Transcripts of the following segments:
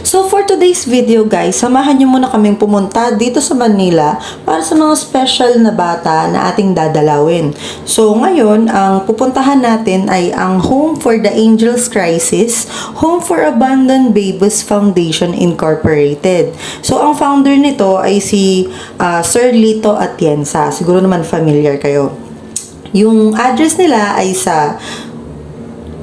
So for today's video guys, samahan niyo muna kaming pumunta dito sa Manila para sa mga special na bata na ating dadalawin. So ngayon, ang pupuntahan natin ay ang Home for the Angels Crisis, Home for Abandoned Babies Foundation Incorporated. So ang founder nito ay si Sir Lito Atienza. Siguro naman familiar kayo. Yung address nila ay sa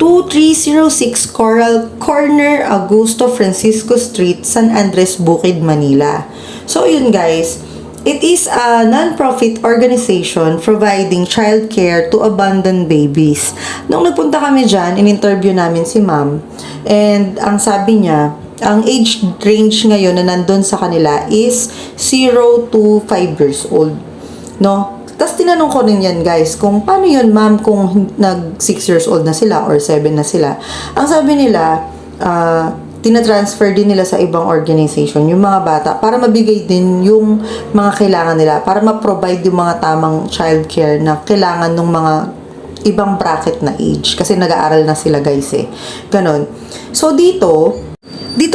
2306 Coral Corner, Augusto Francisco Street, San Andres, Bukid, Manila. So yun guys, it is a non-profit organization providing childcare to abandoned babies. Nung nagpunta kami dyan, in-interview namin si ma'am, and ang sabi niya, ang age range ngayon na nandun sa kanila is 0 to 5 years old. No? Tapos tinanong ko rin yan guys, kung paano yun ma'am kung nag 6 years old na sila or 7 na sila. Ang sabi nila, tinatransfer din nila sa ibang organization yung mga bata para mabigay din yung mga kailangan nila, para ma-provide yung mga tamang childcare na kailangan ng mga ibang bracket na age. Kasi nag-aaral na sila guys eh. Ganon. So dito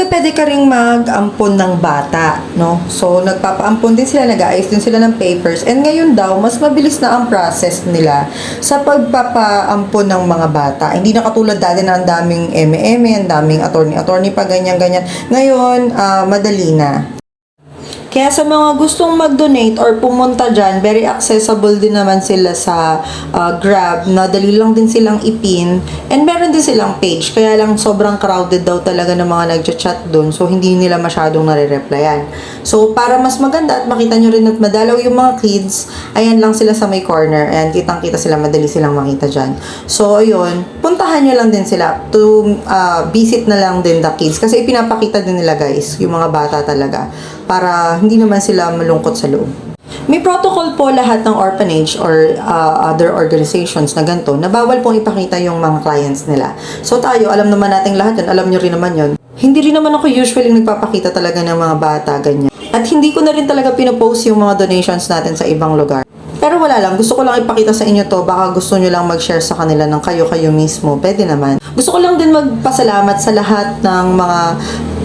pwede ka ring mag-ampon ng bata, no? So, nagpapaampon din sila, nag-aayos din sila ng papers. And ngayon daw, mas mabilis na ang process nila sa pagpapaampon ng mga bata. Hindi na katulad dati na ang daming eme-eme, ang daming attorney pa, ganyan-ganyan. Ngayon, madali na. Kaya sa mga gustong mag-donate or pumunta dyan, very accessible din naman sila sa Grab. Nadali lang din silang ipin. And meron din silang page. Kaya lang sobrang crowded daw talaga ng mga nag-chat doon. So, hindi nila masyadong nare-replyan. So, para mas maganda at makita nyo rin at madalaw yung mga kids, ayan lang sila sa may corner. And kitang-kita sila, madali silang makita dyan. So, ayun. Puntahan nyo lang din sila to visit na lang din the kids. Kasi ipinapakita din nila guys, yung mga bata talaga. Para hindi naman sila malungkot sa loob. May protocol po lahat ng orphanage or other organizations na ganito na bawal pong ipakita yung mga clients nila. So tayo, alam naman natin lahat yun, alam nyo rin naman yun. Hindi rin naman ako usually nagpapakita talaga ng mga bata, ganyan. At hindi ko na rin talaga pinopost yung mga donations natin sa ibang lugar. Pero wala lang, gusto ko lang ipakita sa inyo to, baka gusto nyo lang mag-share sa kanila ng kayo-kayo mismo, pwede naman. Gusto ko lang din magpasalamat sa lahat ng mga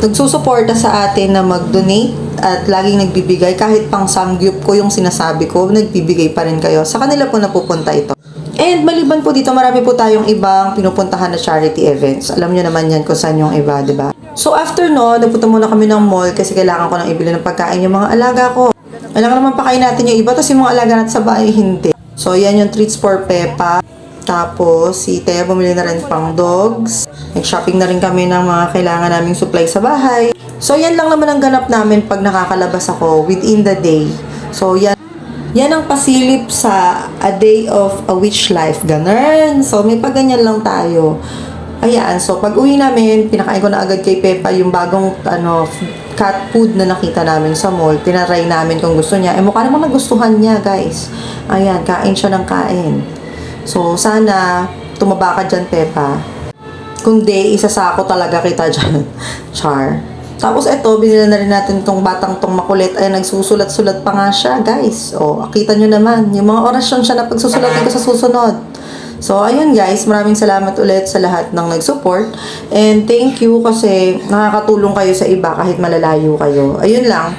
nagsusuporta sa atin na mag-donate at laging nagbibigay. Kahit pang samgyup ko yung sinasabi ko, nagbibigay pa rin kayo. Sa kanila po napupunta ito. And maliban po dito, marami po tayong ibang pinupuntahan na charity events. Alam nyo naman yan kung saan yung iba, diba? So after no, nagpunta muna kami ng mall kasi kailangan ko nang ibili ng pagkain yung mga alaga ko. Kailangan naman pakain natin yung iba, tapos yung mga alaga natin sa bahay, hindi. So yan yung treats for Peppa. Tapos, si Thea bumili na rin pang dogs. Nag-shopping na rin kami ng mga kailangan naming supply sa bahay. So, yan lang naman ang ganap namin pag nakakalabas ako within the day. So, yan ang pasilip sa A Day of a Witch Life. Ganun. So, may pagganyan lang tayo. Ayan. So, pag uwi namin, pinakain ko na agad kay Peppa yung bagong cat food na nakita namin sa mall. Tinaray namin kung gusto niya. Eh, mukha namang nagustuhan niya, guys. Ayan. Kain siya ng kain. So, sana tumaba ka dyan, Peppa. Kundi, isasako talaga kita dyan. Char. Tapos, eto, binila na rin natin tong batang tong makulit. Ay, nagsusulat-sulat pa nga siya, guys. O, kita nyo naman. Yung mga orasyon siya na pagsusulatin ko sa susunod. So, ayun guys. Maraming salamat ulit sa lahat ng nag-support. And thank you kasi nakakatulong kayo sa iba kahit malalayo kayo. Ayun lang.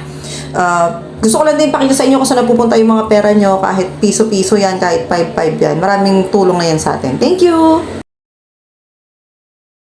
Gusto ko lang din pakita sa inyo kung saan napupunta yung mga pera nyo, kahit piso-piso yan, kahit 5-5 yan. Maraming tulong na yan sa atin. Thank you!